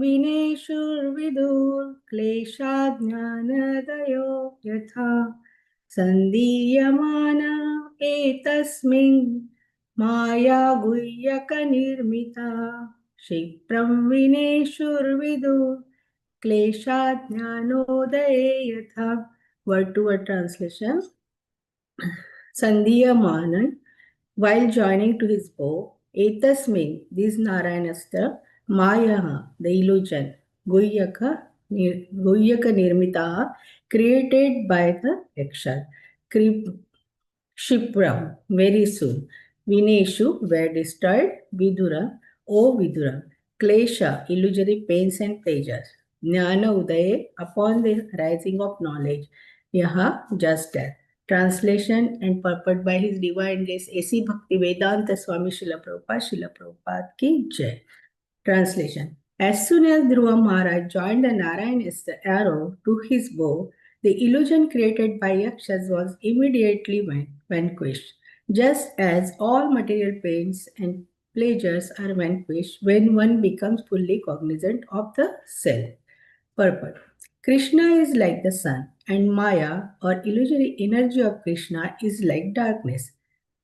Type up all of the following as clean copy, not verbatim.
विनेशुर्विदुर् क्लेशाज्ञानदयो यथा सन्दीयमाना एतस्मिन् माया गुह्यकनिर्मिता क्षिप्रं विनेशुर्विदुर् क्लेशाज्ञानोदये यथा. Word to word translation. Sandhiyamanan, while joining to his bow, Etasmin, this Narayanastra, Mayaha, the illusion, Guhyaka Nirmitaha, created by the Yaksha. Shipram, very soon. Vineshu, were destroyed. Vidura, O Vidura. Klesha, illusory pains and pleasures. Jnana Udaye, upon the rising of knowledge. Yaha, just as. Translation and purport by His Divine Grace A.C. Bhakti Vedanta Swami Srila Prabhupada ki Jai. Translation. As soon as Dhruva Maharaj joined the Narayan arrow to his bow, the illusion created by Yakshas was immediately vanquished, just as all material pains and pleasures are vanquished when one becomes fully cognizant of the self. Purport. Krishna is like the sun, and Maya, or illusory energy of Krishna, is like darkness.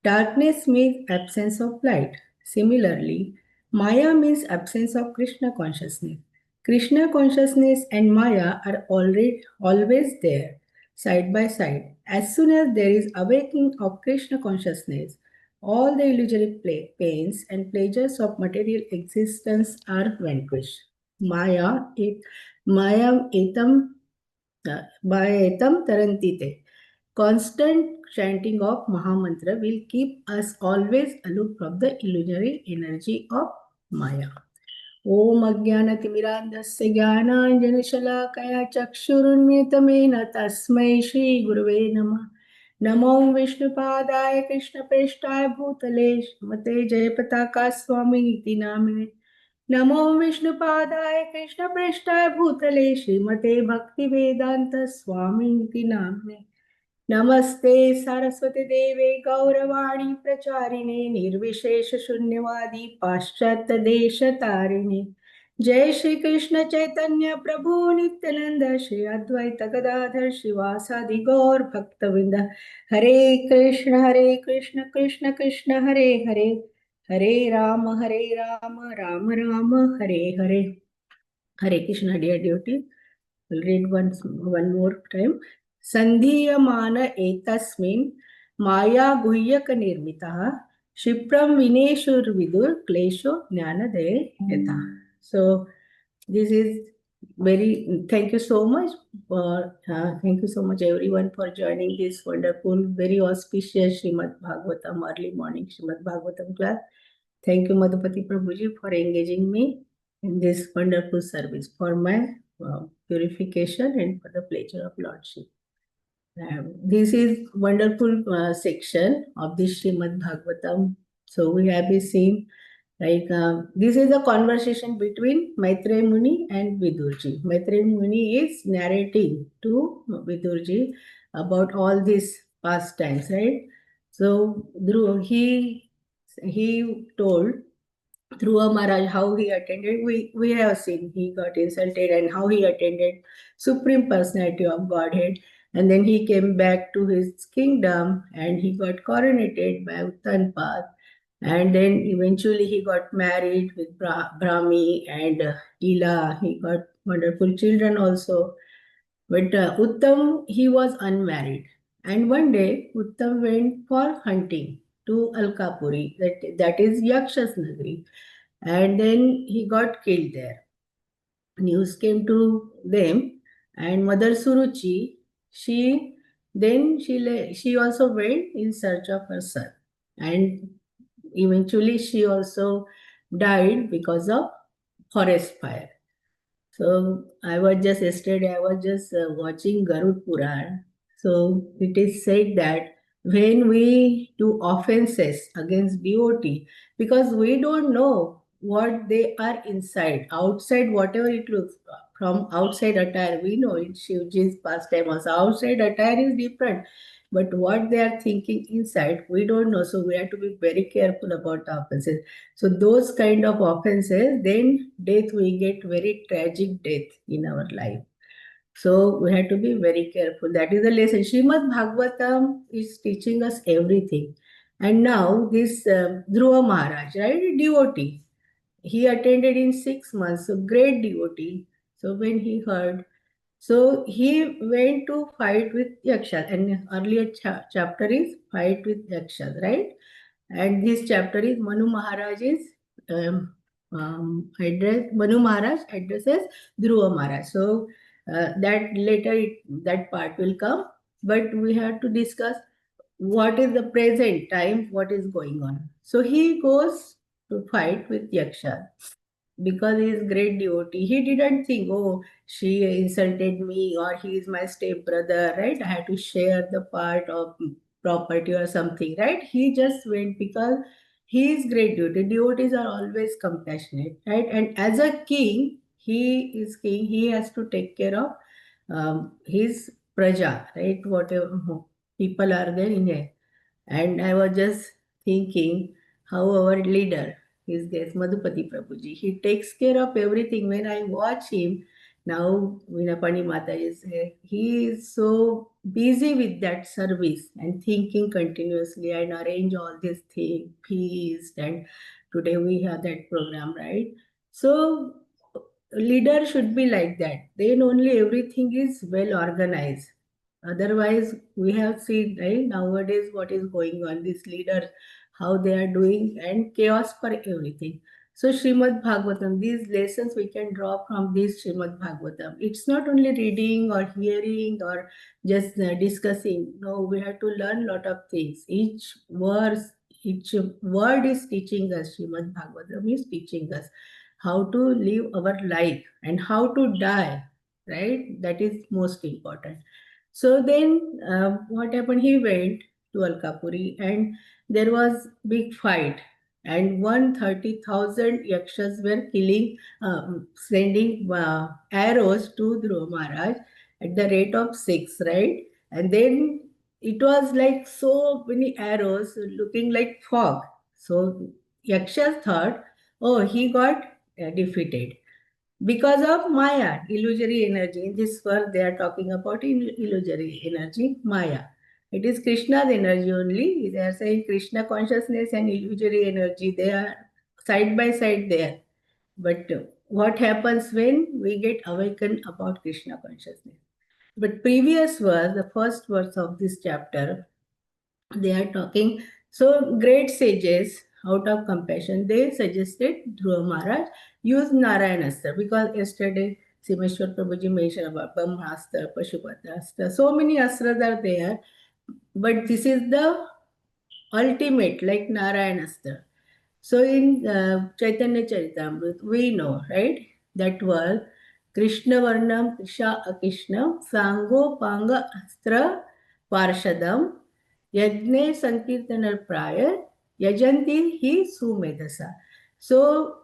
Darkness means absence of light. Similarly, Maya means absence of Krishna consciousness. Krishna consciousness and Maya are already always there, side by side. As soon as there is awakening of Krishna consciousness, all the illusory pains and pleasures of material existence are vanquished. Maya, Maya etam, Maya etam tarantite. Constant chanting of Mahamantra will keep us always aloof from the illusory energy of Maya. Om Ajnanatimirandasya Jnananjanashalakaya Chakshurunmitamena Tasmai Shri Guruve Namah. Namo Vishnupadaya Krishna Preshthaya Bhutale Mate Jayapataka Swami Iti Namine. Namo Vishnupadaya Krishna Preshthaya Bhutale Srimate Bhakti Vedanta Swami Iti Namine. Namaste Saraswati Deve Gauravani Pracharine Nirvishesha Shunyavadi Paschatya Desha Tarine Jai Shri Krishna Chaitanya Prabhu Nityananda Shri Advaita Gadadhar Shivasadi Gaur Bhaktavinda Hare Krishna Krishna Krishna Hare Hare Hare Rama Rama Rama Hare Hare. Hare Krishna, dear devotee. We'll read one more time. Sandhiyamana etasmin maya guhyaka nirmitaha shipram vineshur vidur klesho jnanade yata. So this is very, thank you so much thank you so much everyone for joining this wonderful, very auspicious Shreemad Bhagavatam early morning Shreemad Bhagavatam class. Thank you Madhupati Prabhuji for engaging me in this wonderful service for my purification and for the pleasure of Lordship. This is wonderful section of this Shrimad Bhagavatam. So we have been seeing this is a conversation between Maitreya Muni and Vidurji. Maitreya Muni is narrating to Vidurji about all these pastimes, right? So he told Dhruva Maharaj how he attended. We have seen he got insulted and how he attended Supreme Personality of Godhead. And then he came back to his kingdom and he got coronated by Uttanpad. And then eventually he got married with Brahmi and Ila. He got wonderful children also. But Uttam, he was unmarried. And one day, Uttam went for hunting to Alkapuri, that is Yakshas Nagari. And then he got killed there. News came to them, and Mother Suruchi, she also went in search of her son. And eventually she also died because of forest fire. So I was just watching Garud Puran. So it is said that when we do offenses against devotee, because we don't know what they are inside, outside, whatever it looks, from outside attire, we know it Shivji's pastime also. Outside attire is different. but what they are thinking inside, we don't know. So we have to be very careful about the offenses. So those kind of offenses, then death, we get very tragic death in our life. So we have to be very careful. That is the lesson. Shreemad Bhagavatam is teaching us everything. And now this Dhruva Maharaj, right, devotee, he attended in 6 months, so great devotee. So when he heard, so he went to fight with Yakshas, and earlier chapter is fight with Yakshas, right? And this chapter is Manu Maharaj's address. Manu Maharaj addresses Dhruva Maharaj. So that later that part will come, but we have to discuss what is the present time, what is going on. So he goes to fight with Yaksha because he is great devotee. He didn't think, oh, she insulted me or he is my step brother, right? I have to share the part of property or something, right? He just went because he is great devotee. Devotees are always compassionate, right? And as a king, he is king. He has to take care of his praja, right? Whatever people are there in here. And I was just thinking how our leader, his guest, Madhupati Prabhuji, he takes care of everything. When I watch him, now Vinapani Mata is here, he is so busy with that service and thinking continuously and arrange all these things, feast, and today we have that program, right? So leader should be like that. Then only everything is well organized. Otherwise, we have seen, right, nowadays what is going on, these leaders, how they are doing, and chaos for everything. So, Shrimad Bhagavatam, these lessons we can draw from this Shrimad Bhagavatam. It's not only reading or hearing or just discussing. No, we have to learn a lot of things. Each word is teaching us, Shrimad Bhagavatam is teaching us how to live our life and how to die, right? That is most important. So then what happened? He went to Alkapuri and there was big fight and 130,000 yakshas were killing, sending arrows to Dhruva Maharaj at the rate of 6, right? And then it was like so many arrows looking like fog. So yakshas thought, oh, he got defeated because of Maya, illusory energy. In this verse, they are talking about illusory energy, Maya. It is Krishna's energy only. They are saying Krishna consciousness and illusory energy, they are side by side there. But what happens when we get awakened about Krishna consciousness? But previous verse, the first verse of this chapter, they are talking. So great sages, out of compassion, they suggested Dhruva Maharaj use Narayanastra because yesterday Simeshwar Prabhuji mentioned about Brahmastra, Pashupatastra. So many astras are there, but this is the ultimate, like Narayanastra. So in Chaitanya Charitamrita, we know, right, that was Krishna Varnam Krisha Akrishna Sango Panga Astra Parshadam Yajne Sankirtanar Praya Yajanti Hi Sumedasa. So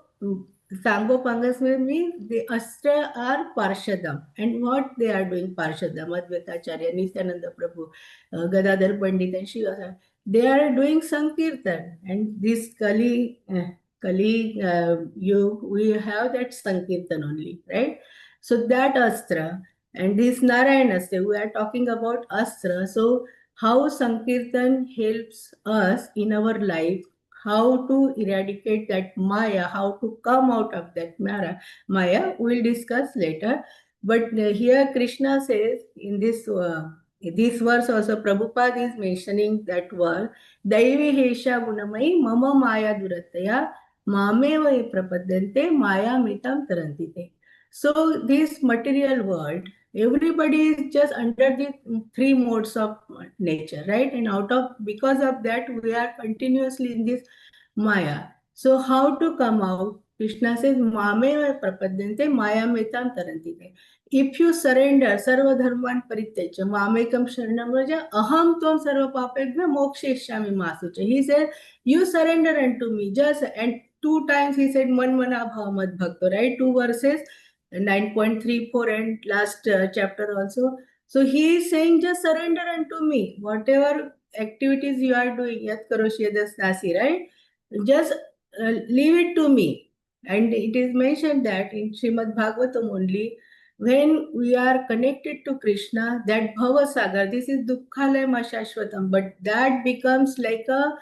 Sango Pangas means the Astra are Parshadam. And what they are doing Parshadam, Advaitacharya, Nityananda Prabhu, Gadadhar Pandit and Shiva, they are doing Sankirtan. And this Kali Yug, we have that Sankirtan only, right? So that Astra and this Narayanastra, we are talking about Astra. So how Sankirtan helps us in our life, how to eradicate that Maya, how to come out of that Maya, we'll discuss later. But here Krishna says in this verse also, Prabhupada is mentioning that word, Daivi Hesha Gunamai Mama Maya Durataya Mameva Prapadyante Maya Mitam Tarantite. So this material world, everybody is just under the three modes of nature, right? And because of that, we are continuously in this Maya. So how to come out? Krishna says, Mame prapadyante Maya metam tarantite. If you surrender, sarva dharman parityajya, mamekam sharanam raja, aham tvam sarva papebhya moksheshyami masucha. He said, you surrender unto me. Just, and two times he said, man mana bhavamad bhakto, right? Two verses, 9.34 and last chapter also. So he is saying, just surrender unto me. Whatever activities you are doing, yat karoshi nasi, right? Just leave it to me. And it is mentioned that in Shreemad Bhagavatam only, when we are connected to Krishna, that Bhava Sagar, this is Dukkhalayam Ashashvatam, but that becomes like a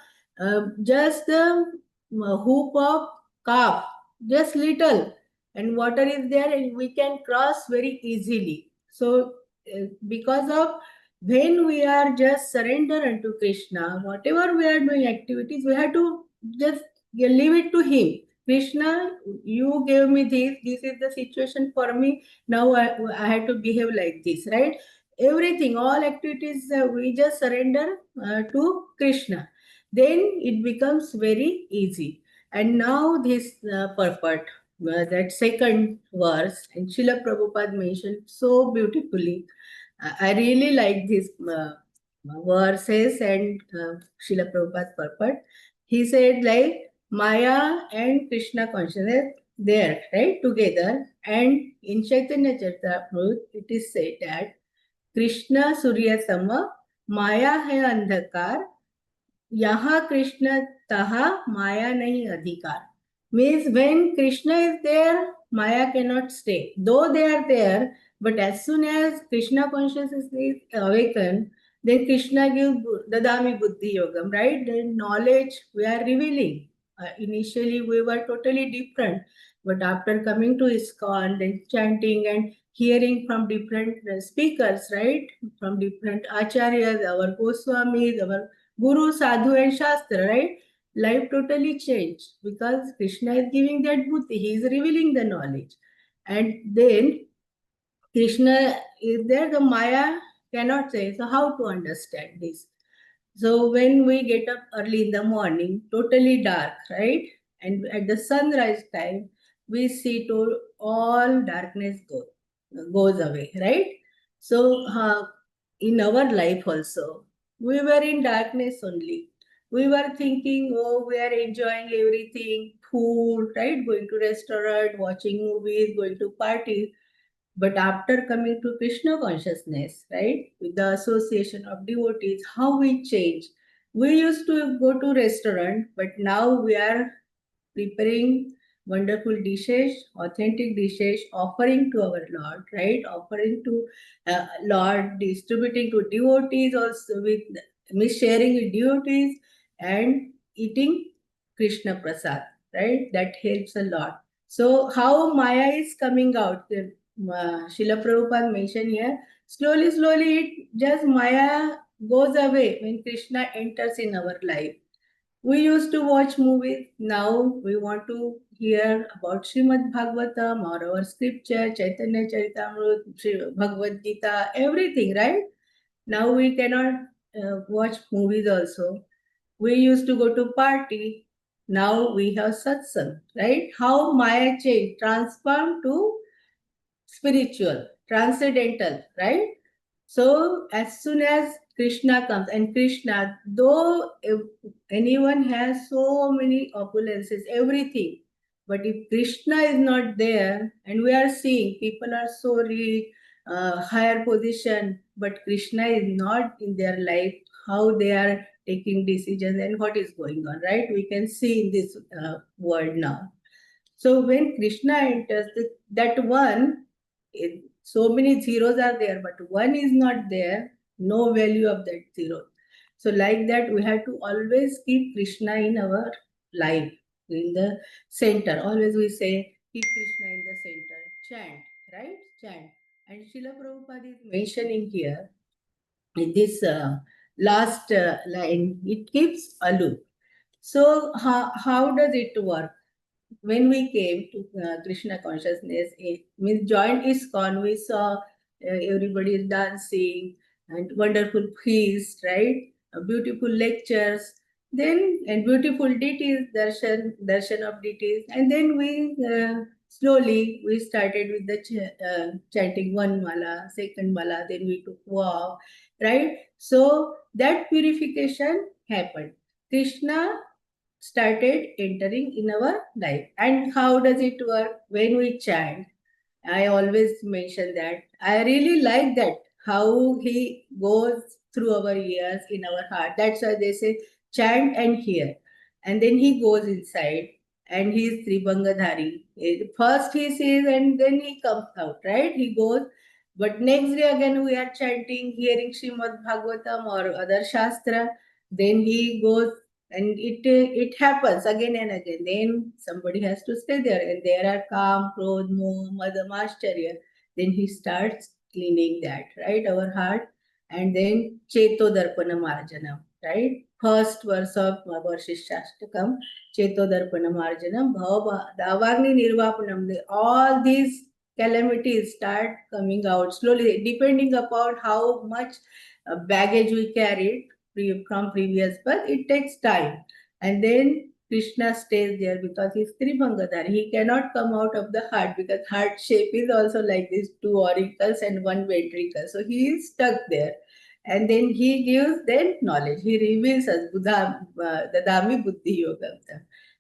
just the hoop of calf, just little, and water is there, and we can cross very easily. So, because of when we are just surrender unto Krishna, whatever we are doing activities, we have to just leave it to Him. Krishna, you gave me this is the situation for me. Now I have to behave like this, right? Everything, all activities, we just surrender to Krishna. Then it becomes very easy. And now this purport, that second verse, and Srila Prabhupada mentioned so beautifully. I really like these verses and Srila Prabhupada's purport. He said like Maya and Krishna consciousness there, right, together. And in Chaitanya Charitamrita, it is said that Krishna Surya Sama, Maya hai andhakar, यहाँ कृष्ण तहा maya nahi adhikar. Means when Krishna is there, Maya cannot stay, though they are there. But as soon as Krishna consciousness is awakened, then Krishna gives dadami buddhi yogam, right? Then knowledge we are revealing. Initially we were totally different, but after coming to ISKCON, then chanting and hearing from different speakers, right, from different acharyas, our Goswamis, our Guru, Sadhu, and Shastra, right? Life totally changed because Krishna is giving that buddhi, he is revealing the knowledge. And then Krishna is there, the Maya cannot say. So, how to understand this? So, when we get up early in the morning, totally dark, right? And at the sunrise time, we see to all darkness goes away, right? So, in our life also, we were in darkness only. We were thinking, oh, we are enjoying everything, food, right? Going to restaurant, watching movies, going to parties. But after coming to Krishna consciousness, right, with the association of devotees, how we change. We used to go to restaurant, but now we are preparing wonderful dishes, authentic dishes, offering to our Lord, right? Offering to Lord, distributing to devotees also with sharing with devotees and eating Krishna Prasad, right? That helps a lot. So how Maya is coming out, Srila Prabhupada mentioned here, slowly, slowly it just Maya goes away when Krishna enters in our life. We used to watch movies. Now we want to hear about Shreemad Bhagavatam or our scripture, Chaitanya Charitamrita, Bhagavad Gita, everything, right? Now we cannot watch movies also. We used to go to party. Now we have satsang, right? How Maya changed, transformed to spiritual, transcendental, right? So as soon as Krishna comes, and Krishna, though if anyone has so many opulences, everything, but if Krishna is not there, and we are seeing people are so rich, higher position, but Krishna is not in their life, how they are taking decisions and what is going on, right? We can see in this world now. So when Krishna enters, that one, so many zeros are there, but one is not there, no value of that zero. So like that, we have to always keep Krishna in our life, in the center. Always we say, keep Krishna in the center. Chant, right? Chant. And Srila Prabhupada is mentioning here, in this last line, it keeps aloof. So how does it work? When we came to Krishna consciousness, it means joined ISKCON, we saw everybody is dancing and wonderful feast, right? Beautiful lectures, then and beautiful deities, darshan of deities, and then we slowly we started with the chanting one mala, second mala, then we took vow, right? So that purification happened. Krishna started entering in our life. And how does it work? When we chant, I always mention that. I really like that. how he goes through our ears, in our heart. That's why they say chant and hear. And then he goes inside and he is Tribangadhari. First he sees and then he comes out, right? He goes. But next day again we are chanting, hearing Shreemad Bhagavatam or other Shastra. Then he goes and it happens again and again. Then somebody has to stay there, and there are Kam, Krodh, Moh, Madam, Ashcharya. Then he starts cleaning that, right, our heart. And then Cheto Darpana Marjanam, right? First verse of Varshishashtakam, Cheto Darpana Marjanam, Davagni Nirvapanam. All these calamities start coming out slowly, depending upon how much baggage we carried from previous birth. It takes time. And then Krishna stays there because he's Tribhangadhar. He cannot come out of the heart because heart shape is also like this, two auricles and one ventricle. So he is stuck there. And then he gives then knowledge. He reveals us, Dadami Buddhi Yogam.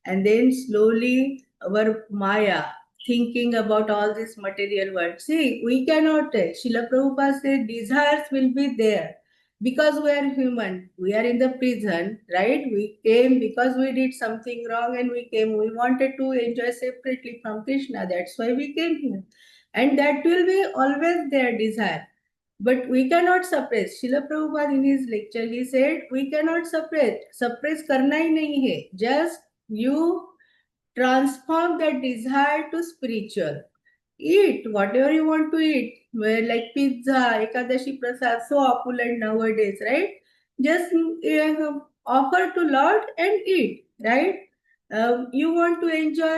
And then slowly our Maya, thinking about all this material world. See, we cannot, Srila Prabhupada said, desires will be there because we are human. We are in the prison, right? We came because we did something wrong and we came. We wanted to enjoy separately from Krishna. That's why we came here. And that will be always their desire. But we cannot suppress. Srila Prabhupada in his lecture, he said, we cannot suppress. Suppress karna hi nahi hai. Just you transform that desire to spiritual. Eat whatever you want to eat, like pizza, Ekadashi Prasad, so opulent nowadays, right? Just offer to Lord and eat, right? You want to enjoy,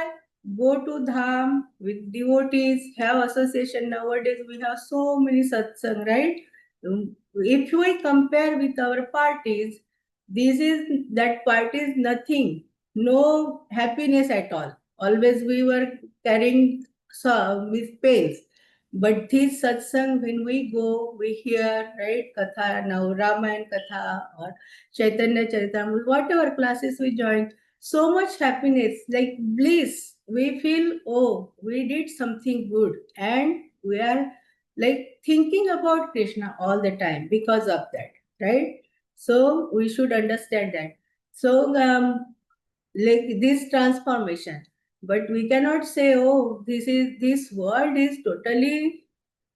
go to Dham with devotees, have association. Nowadays we have so many satsang, right? If we compare with our parties, this is that party is nothing, no happiness at all. Always we were carrying with pains. But this satsang, when we go, we hear, right, Katha, now Ramayana Katha or Chaitanya Charitamrita, whatever classes we join, so much happiness, like bliss. We feel, oh, we did something good. And we are like thinking about Krishna all the time because of that, right? So we should understand that. So, like this transformation, but we cannot say, oh, this world is totally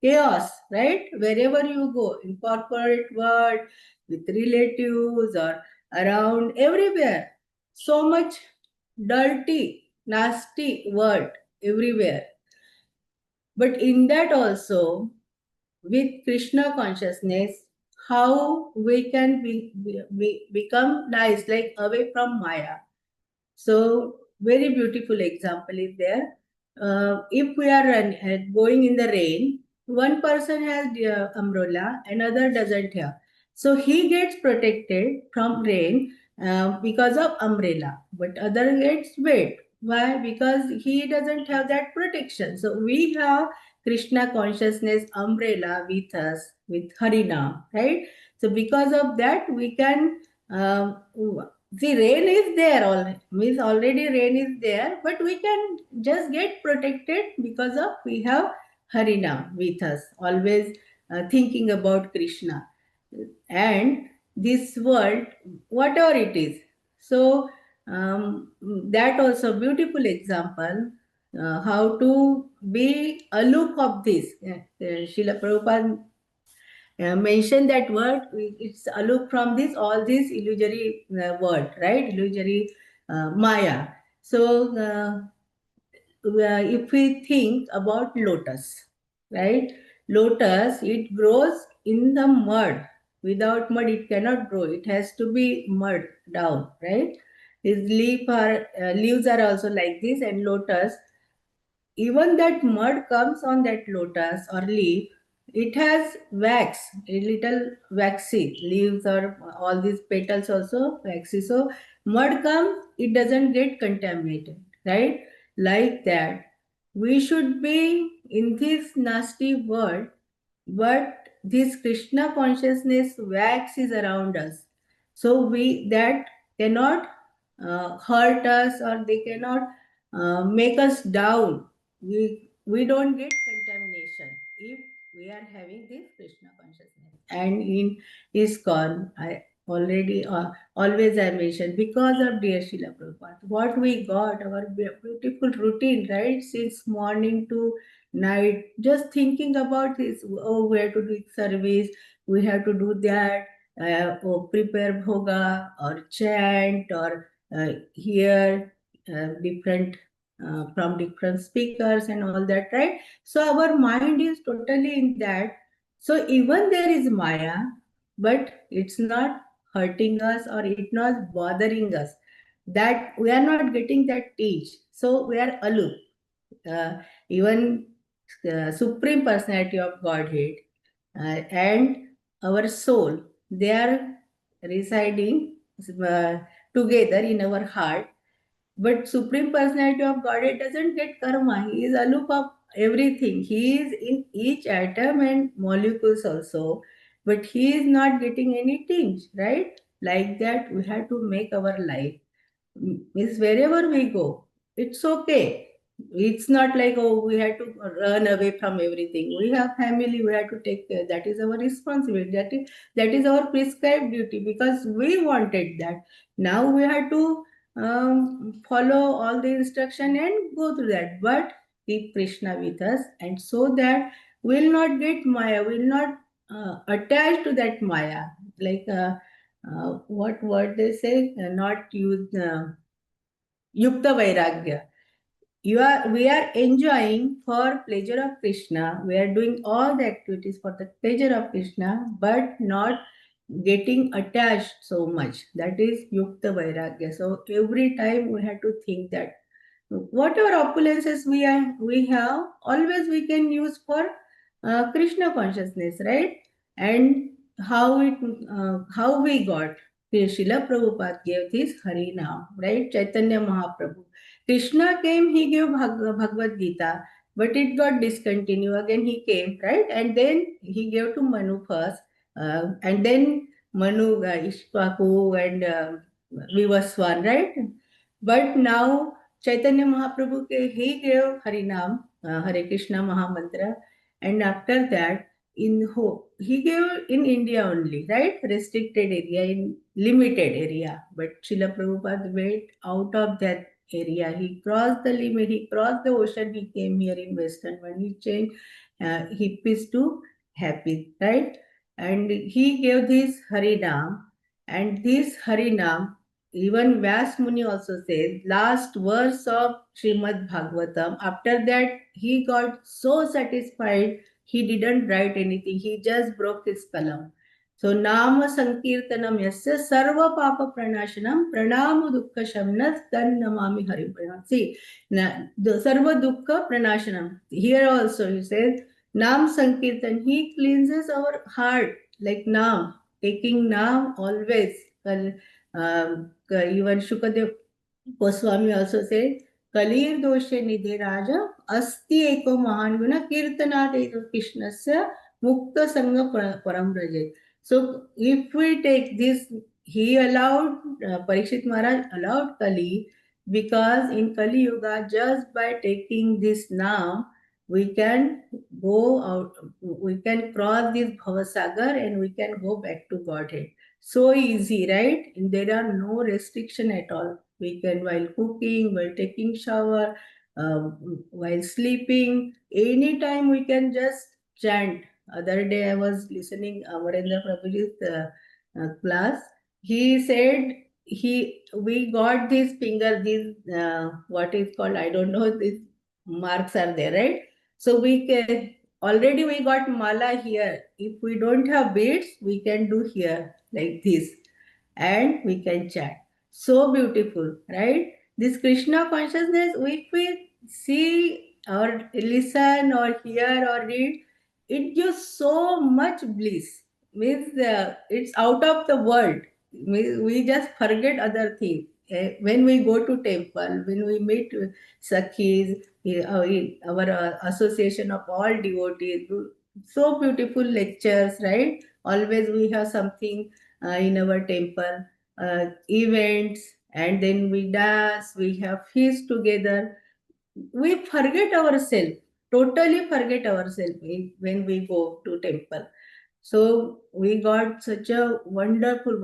chaos, right? Wherever you go, in corporate world, with relatives or around everywhere, so much dirty, nasty world everywhere. But in that also, with Krishna consciousness, how we can become nice, like away from Maya. So, very beautiful example is there. If we are going in the rain, one person has the umbrella, another doesn't have. So he gets protected from rain because of umbrella, but other gets wet. Why? Because he doesn't have that protection. So we have Krishna consciousness umbrella with us, with Harinam, right? So because of that, we can the rain is there, means already rain is there, but we can just get protected because of we have Harinam with us, always thinking about Krishna. And this world, whatever it is. So that also beautiful example, how to be aloof of this. Srila Prabhupada mention that word, it's aloof from this, all this illusory word, right? Illusory Maya. So, if we think about lotus, right? Lotus, it grows in the mud. Without mud, it cannot grow. It has to be mud down, right? Leaves are also like this, and lotus, even that mud comes on that lotus or leaf, it has wax, a little waxy leaves or all these petals also waxy. So mud comes, it doesn't get contaminated, right? Like that, we should be in this nasty world, but this Krishna consciousness wax is around us. So we that cannot hurt us, or they cannot make us down. We don't get contamination if we are having this Krishna consciousness. And in ISKCON, I already always I mentioned, because of dear Srila Prabhupada, what we got, our beautiful routine, right? Since morning to night, just thinking about this, oh, we have to do service, we have to do that, or prepare bhoga, or chant, or hear different from different speakers and all that, right? So our mind is totally in that. So even there is Maya, but it's not hurting us or it's not bothering us. That we are not getting that teach. So we are aloof. Even Supreme Personality of Godhead and our soul, they are residing together in our heart, but Supreme Personality of Godhead doesn't get karma. He is aloof of everything. He is in each atom and molecules also, but he is not getting any tinge, right? Like that, we have to make our life. Means wherever we go, it's okay. It's not like, oh, we have to run away from everything. We have family, we have to take care. That is our responsibility. That is our prescribed duty, because we wanted that. Now we have to follow all the instruction and go through that. But keep Krishna with us, and so that we'll not get Maya, we'll not attach to that Maya. Like what word they say, not use Yukta Vairagya. We are enjoying for pleasure of Krishna. We are doing all the activities for the pleasure of Krishna, but not getting attached so much. That is Yukta Vairagya. So every time we have to think that whatever opulences we have, always we can use for Krishna consciousness, right? And how we got. Srila Prabhupada gave this Hari Nam, right? Chaitanya Mahaprabhu. Krishna came, he gave Bhagavad Gita, but it got discontinued. Again he came, right? And then he gave to Manu first, and then Manu, Ishpaku, and Vivaswan, right? But now Chaitanya Mahaprabhu, he gave Harinam, Hare Krishna Mahamantra, and after that, he gave in India only, right? Restricted area, in limited area. But Srila Prabhupada went out of that area. He crossed the limit, he crossed the ocean, he came here in Western world. He changed hippies to happy, right? And he gave this Harinam, and this Harinam, even Vyas Muni also says, last verse of Shreemad Bhagavatam, after that he got so satisfied, he didn't write anything, he just broke his kalam. So, Nama Sankirtanam Yasya Sarva Papa Pranashanam Pranamu Dukkha Shamnas Tan Namami Hari Pranam. See, the Sarva Dukkha Pranashanam. Here also he says, Nam Sankirtan, he cleanses our heart like Nam, taking Nam always. Even Shukadev Goswami also said, Kalir doshe nidhe raja asti eko mahan guna kirtanat eto krishnasya mukta sangha param rajet. So if we take this, he allowed, Parikshit Maharaj allowed Kali, because in Kali Yuga, just by taking this now, we can go out, we can cross this Bhavasagar and we can go back to Godhead. So easy, right? And there are no restriction at all. We can, while cooking, while taking shower, while sleeping, anytime we can just chant. Other day I was listening Amarendra Prabhuji's class. He said we got this finger, these what is called, I don't know, these marks are there, right? So we can, already we got mala here. If we don't have beads, we can do here like this, and we can chant. So beautiful, right? This Krishna consciousness, if we see or listen or hear or read, it gives so much bliss. Means it's out of the world. We just forget other things. When we go to temple, when we meet Sakhis, our association of all devotees, so beautiful lectures, right? Always we have something in our temple, events, and then we dance, we have feast together. We forget ourselves. totally forget ourselves when we go to temple. So we got such a wonderful,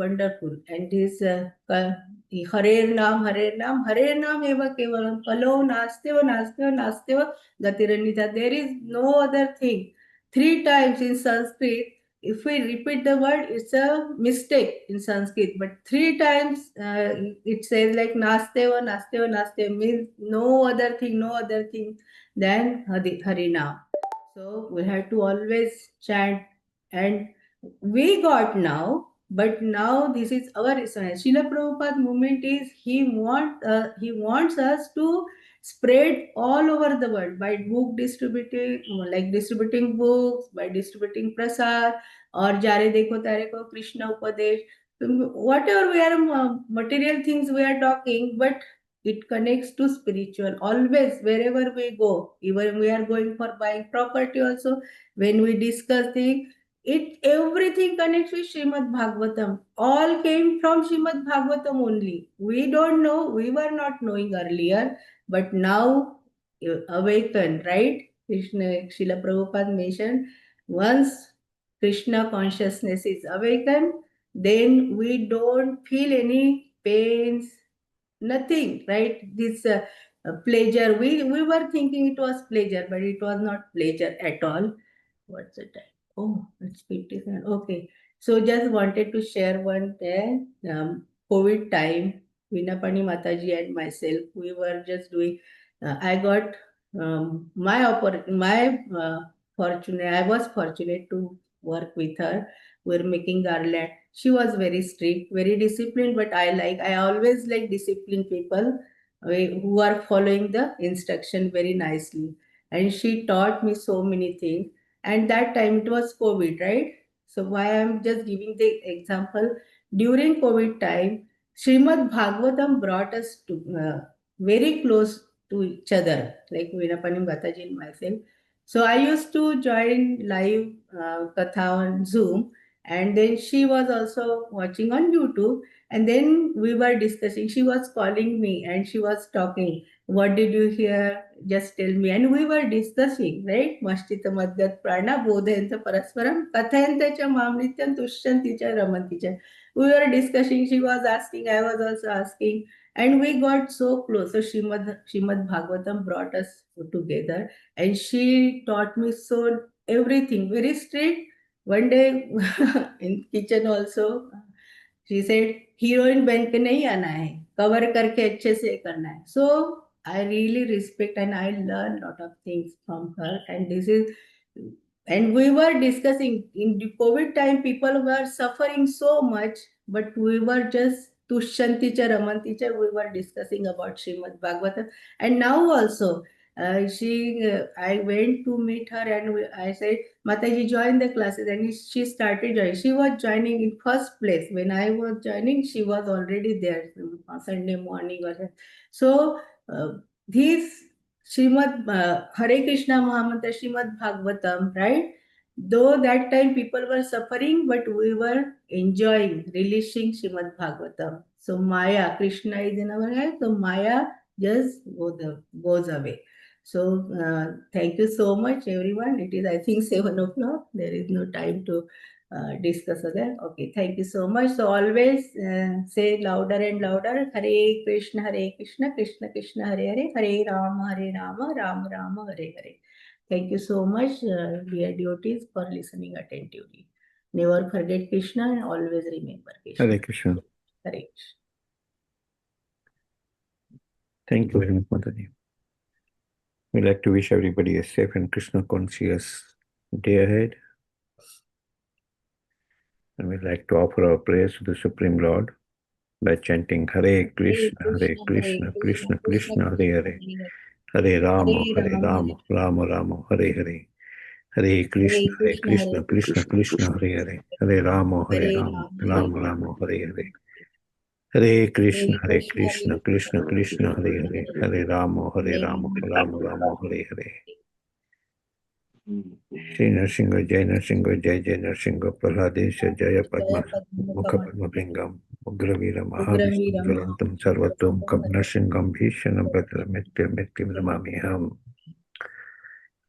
and this Hare Nam eva kevalam, kalo nasteva gatirannita. There is no other thing. 3 times in Sanskrit, if we repeat the word, it's a mistake in Sanskrit. But 3 times it says like nasteva means no other thing than Harinam. So we have to always chant, and we got now, but now this is our resonance. Srila Prabhupada movement is he wants us to spread all over the world by book distributing, like distributing books, by distributing prasad, or Jare Dekho Tare Ko Krishna Upadesh. Whatever we are material things we are talking, but it connects to spiritual always wherever we go. Even we are going for buying property also, when we discuss things, it everything connects with Shrimad Bhagavatam. All came from Shrimad Bhagavatam only. We don't know, we were not knowing earlier, but now awaken, right? Krishna, Srila Prabhupada mentioned, once Krishna consciousness is awakened, then we don't feel any pains, nothing, right? This pleasure, we were thinking it was pleasure, but it was not pleasure at all. What's the time? Oh, it's 57. Okay. So just wanted to share one there. COVID time, Vinapani Mataji and myself, we were just doing, I got fortunate, I was fortunate to work with her. We're making garland. She was very strict, very disciplined, but I always like disciplined people who are following the instruction very nicely. And she taught me so many things. And that time it was COVID, right? So why I'm just giving the example. During COVID time, Srimad Bhagavatam brought us to very close to each other, like Veerapanim Gataji and myself. So I used to join live Katha on Zoom, and then she was also watching on YouTube. And then we were discussing. She was calling me and she was talking. What did you hear? Just tell me. And we were discussing, right? Mashtita Madhyat Prana Bodhayanta Parasparam Kathayanta Cha Mamnityam Tushyanti Cha Ramanti Cha. We were discussing. She was asking. I was also asking. And we got so close. So Shrimad Bhagavatam brought us together. And she taught me so everything. Very strict. One day in kitchen also, she said, heroine बन के नहीं आना है, cover करके अच्छे से करना है. So I really respect and I learn lot of things from her. And this is, and we were discussing in the COVID time, people were suffering so much, but we were just Tushyanti cha Ramanti cha, we were discussing about Srimad Bhagavatam. And now also, I went to meet her and I said, Mataji, join the classes, and she started joining. She was joining in first place. When I was joining, she was already there on Sunday morning. So this Srimad Hare Krishna Mahamantra Srimad Bhagavatam, right? Though that time people were suffering, but we were enjoying, relishing Srimad Bhagavatam. So Maya, Krishna is in our life, so Maya just goes away. So thank you so much, everyone. It is, I think, 7 o'clock. There is no time to discuss again. Okay, thank you so much. So always say louder and louder, Hare Krishna, Krishna Krishna, Hare Hare, Hare Rama, Rama Rama, Hare Hare. Thank you so much, dear devotees, for listening attentively. Never forget Krishna and always remember Krishna. Hare Krishna. Hare Krishna. Thank you very much, Mataji. We'd like to wish everybody a safe and Krishna conscious day ahead. And we'd like to offer our prayers to the Supreme Lord by chanting Hare Krishna, Krishna Krishna, Hare Hare, Hare Rama, Rama Rama, Hare Hare. Hare Krishna, Krishna Krishna, Hare Hare, Hare Rama, Rama Rama, Hare Hare. Hare Krishna, Krishna Krishna, Hare Hare, Hare Rama, Rama Rama, Hare Hare. Shri Nrsimha, Jai Nrsimha, Jai Nrsimha, Praladesha, Jaya Padma, Mukha Padma Bhringam, Ugravira Mahavishnu, Jvalantam Sarvatam, Kam Nrsimham, Bhishanam, Bhadra, Mrityam Namamiham.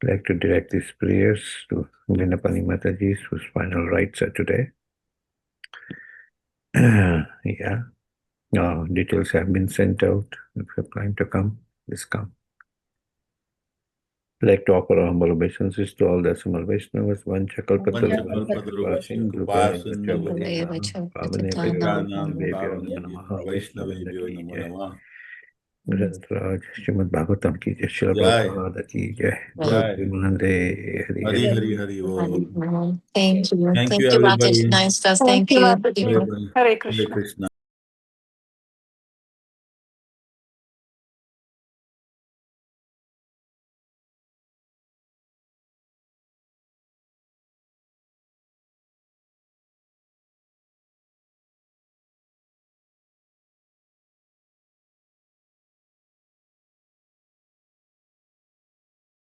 I'd like to direct these prayers to Vinapani Mataji, whose final rites are today. Yeah. Details have been sent out. If you're planning to come, please come. I'd like to offer our humble obeisances to all the Decimal Vaishnavas, Vanchakalpatarubhashin, Hindu Raj, Shreemad Bhagavatam ki jai, Shri Prabhupada ki jai. Hari Bol. Thank you. Thank you, everybody. Nice. Thank you. Hare Krishna.